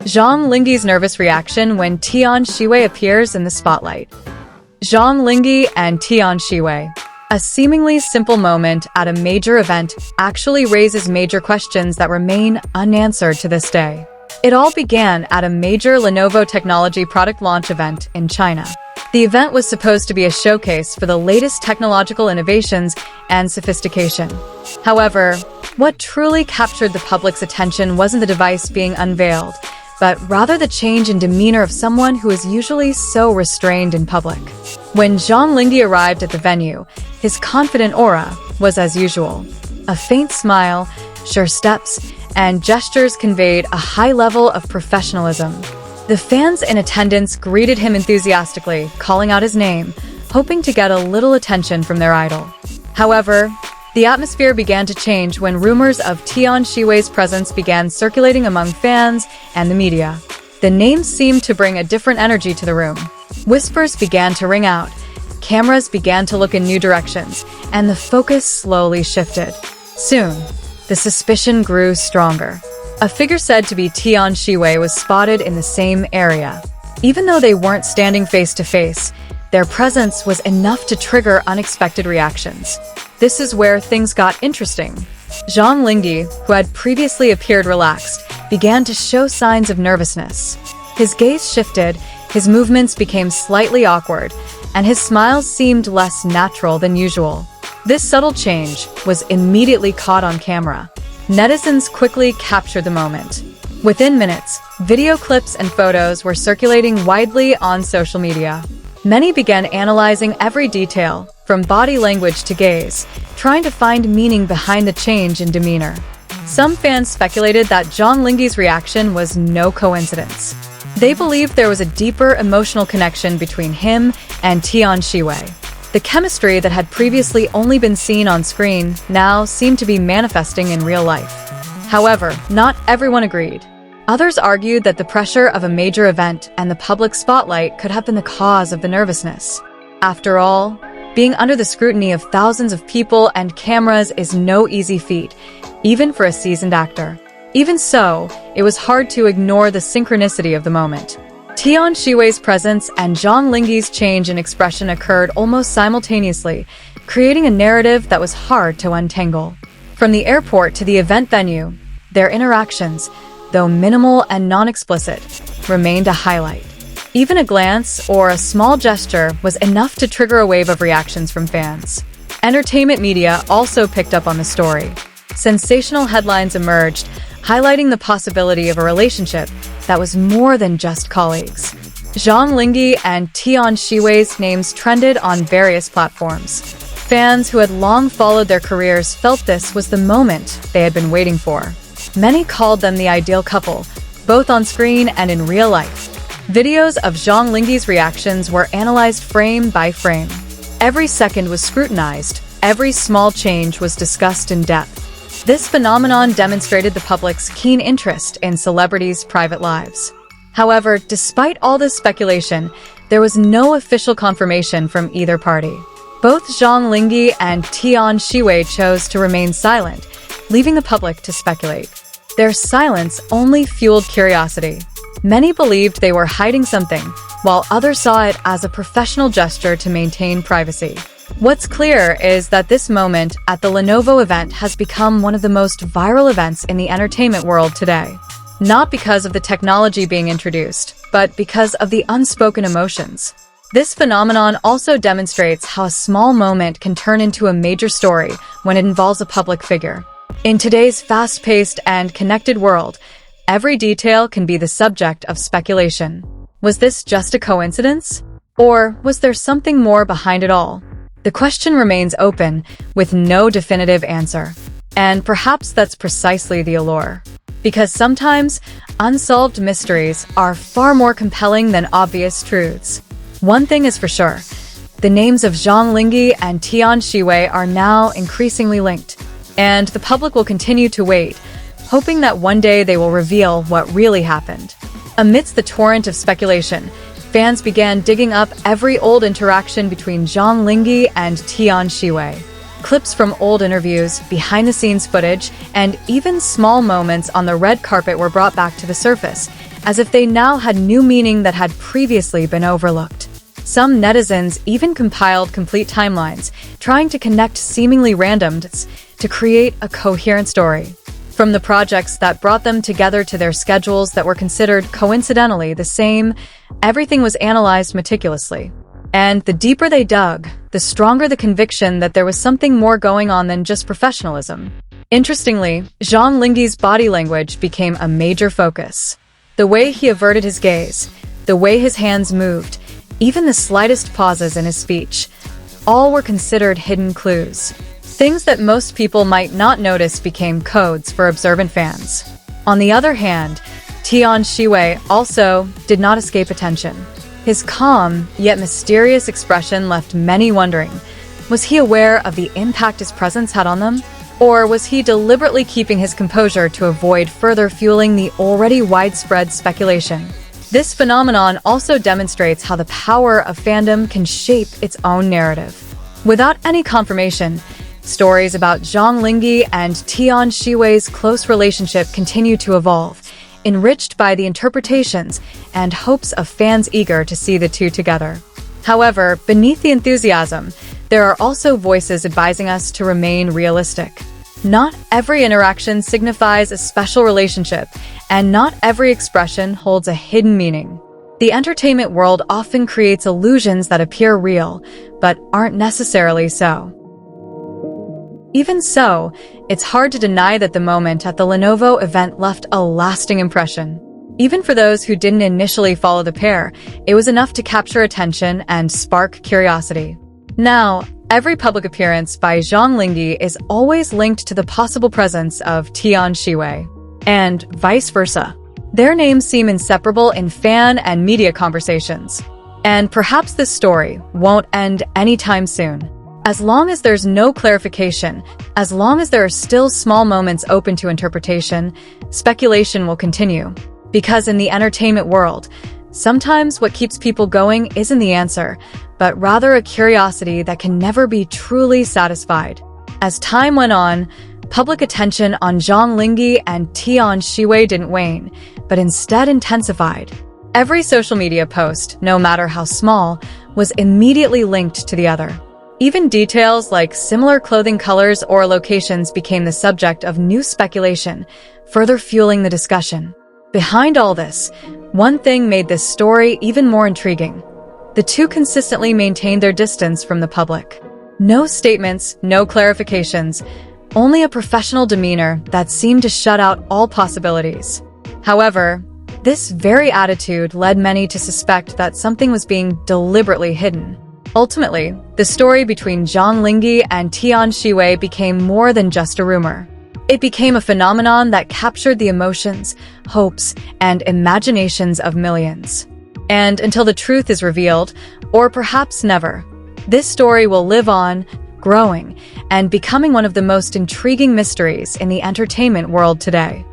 Zhang Linghe's nervous reaction when Tian Xiwei appears in the spotlight. Zhang Linghe and Tian Xiwei. A seemingly simple moment at a major event actually raises major questions that remain unanswered to this day. It all began at a major Lenovo technology product launch event in China. The event was supposed to be a showcase for the latest technological innovations and sophistication. However, what truly captured the public's attention wasn't the device being unveiled, but rather the change in demeanor of someone who is usually so restrained in public. When Zhang Linghe arrived at the venue, his confident aura was as usual. A faint smile, sure steps, and gestures conveyed a high level of professionalism. The fans in attendance greeted him enthusiastically, calling out his name, hoping to get a little attention from their idol. However, the atmosphere began to change when rumors of Tian Xiwei's presence began circulating among fans and the media. The name seemed to bring a different energy to the room. Whispers began to ring out, cameras began to look in new directions, and the focus slowly shifted. Soon, the suspicion grew stronger. A figure said to be Tian Xiwei was spotted in the same area. Even though they weren't standing face to face, their presence was enough to trigger unexpected reactions. This is where things got interesting. Zhang Linghe, who had previously appeared relaxed, began to show signs of nervousness. His gaze shifted, his movements became slightly awkward, and his smiles seemed less natural than usual. This subtle change was immediately caught on camera. Netizens quickly captured the moment. Within minutes, video clips and photos were circulating widely on social media. Many began analyzing every detail, from body language to gaze, trying to find meaning behind the change in demeanor. Some fans speculated that Zhang Linghe's reaction was no coincidence. They believed there was a deeper emotional connection between him and Tian Xiwei. The chemistry that had previously only been seen on screen now seemed to be manifesting in real life. However, not everyone agreed. Others argued that the pressure of a major event and the public spotlight could have been the cause of the nervousness. After all, being under the scrutiny of thousands of people and cameras is no easy feat, even for a seasoned actor. Even so, it was hard to ignore the synchronicity of the moment. Tian Xiwei's presence and Zhang Linghe's change in expression occurred almost simultaneously, creating a narrative that was hard to untangle. From the airport to the event venue, their interactions, though minimal and non-explicit, remained a highlight. Even a glance or a small gesture was enough to trigger a wave of reactions from fans. Entertainment media also picked up on the story. Sensational headlines emerged, highlighting the possibility of a relationship that was more than just colleagues. Zhang Linghe and Tian Xiwei's names trended on various platforms. Fans who had long followed their careers felt this was the moment they had been waiting for. Many called them the ideal couple, both on screen and in real life. Videos of Zhang Linghe's reactions were analyzed frame by frame. Every second was scrutinized, every small change was discussed in depth. This phenomenon demonstrated the public's keen interest in celebrities' private lives. However, despite all this speculation, there was no official confirmation from either party. Both Zhang Linghe and Tian Xiwei chose to remain silent, leaving the public to speculate. Their silence only fueled curiosity. Many believed they were hiding something, while others saw it as a professional gesture to maintain privacy. What's clear is that this moment at the Lenovo event has become one of the most viral events in the entertainment world today. Not because of the technology being introduced, but because of the unspoken emotions. This phenomenon also demonstrates how a small moment can turn into a major story when it involves a public figure. In today's fast-paced and connected world, every detail can be the subject of speculation. Was this just a coincidence? Or was there something more behind it all? The question remains open, with no definitive answer. And perhaps that's precisely the allure. Because sometimes, unsolved mysteries are far more compelling than obvious truths. One thing is for sure, the names of Zhang Linghe and Tian Xiwei are now increasingly linked. And the public will continue to wait, hoping that one day they will reveal what really happened. Amidst the torrent of speculation, fans began digging up every old interaction between Zhang Linghe and Tian Xiwei. Clips from old interviews, behind-the-scenes footage, and even small moments on the red carpet were brought back to the surface, as if they now had new meaning that had previously been overlooked. Some netizens even compiled complete timelines, trying to connect seemingly random dots to create a coherent story. From the projects that brought them together to their schedules that were considered coincidentally the same, everything was analyzed meticulously. And the deeper they dug, the stronger the conviction that there was something more going on than just professionalism. Interestingly, Zhang Linghe's body language became a major focus. The way he averted his gaze, the way his hands moved, even the slightest pauses in his speech, all were considered hidden clues. Things that most people might not notice became codes for observant fans. On the other hand, Tian Xiwei also did not escape attention. His calm, yet mysterious expression left many wondering. Was he aware of the impact his presence had on them? Or was he deliberately keeping his composure to avoid further fueling the already widespread speculation? This phenomenon also demonstrates how the power of fandom can shape its own narrative. Without any confirmation, stories about Zhang Linghe and Tian Xiwei's close relationship continue to evolve, enriched by the interpretations and hopes of fans eager to see the two together. However, beneath the enthusiasm, there are also voices advising us to remain realistic. Not every interaction signifies a special relationship, and not every expression holds a hidden meaning. The entertainment world often creates illusions that appear real, but aren't necessarily so. Even so, it's hard to deny that the moment at the Lenovo event left a lasting impression. Even for those who didn't initially follow the pair, it was enough to capture attention and spark curiosity. Now, every public appearance by Zhang Linghe is always linked to the possible presence of Tian Xiwei, and vice versa. Their names seem inseparable in fan and media conversations. And perhaps this story won't end anytime soon. As long as there's no clarification, as long as there are still small moments open to interpretation, speculation will continue. Because in the entertainment world, sometimes what keeps people going isn't the answer, but rather a curiosity that can never be truly satisfied. As time went on, public attention on Zhang Linghe and Tian Xiwei didn't wane, but instead intensified. Every social media post, no matter how small, was immediately linked to the other. Even details like similar clothing colors or locations became the subject of new speculation, further fueling the discussion. Behind all this, one thing made this story even more intriguing. The two consistently maintained their distance from the public. No statements, no clarifications, only a professional demeanor that seemed to shut out all possibilities. However, this very attitude led many to suspect that something was being deliberately hidden. Ultimately, the story between Zhang Linghe and Tian Xiwei became more than just a rumor. It became a phenomenon that captured the emotions, hopes, and imaginations of millions. And until the truth is revealed, or perhaps never, this story will live on, growing, and becoming one of the most intriguing mysteries in the entertainment world today.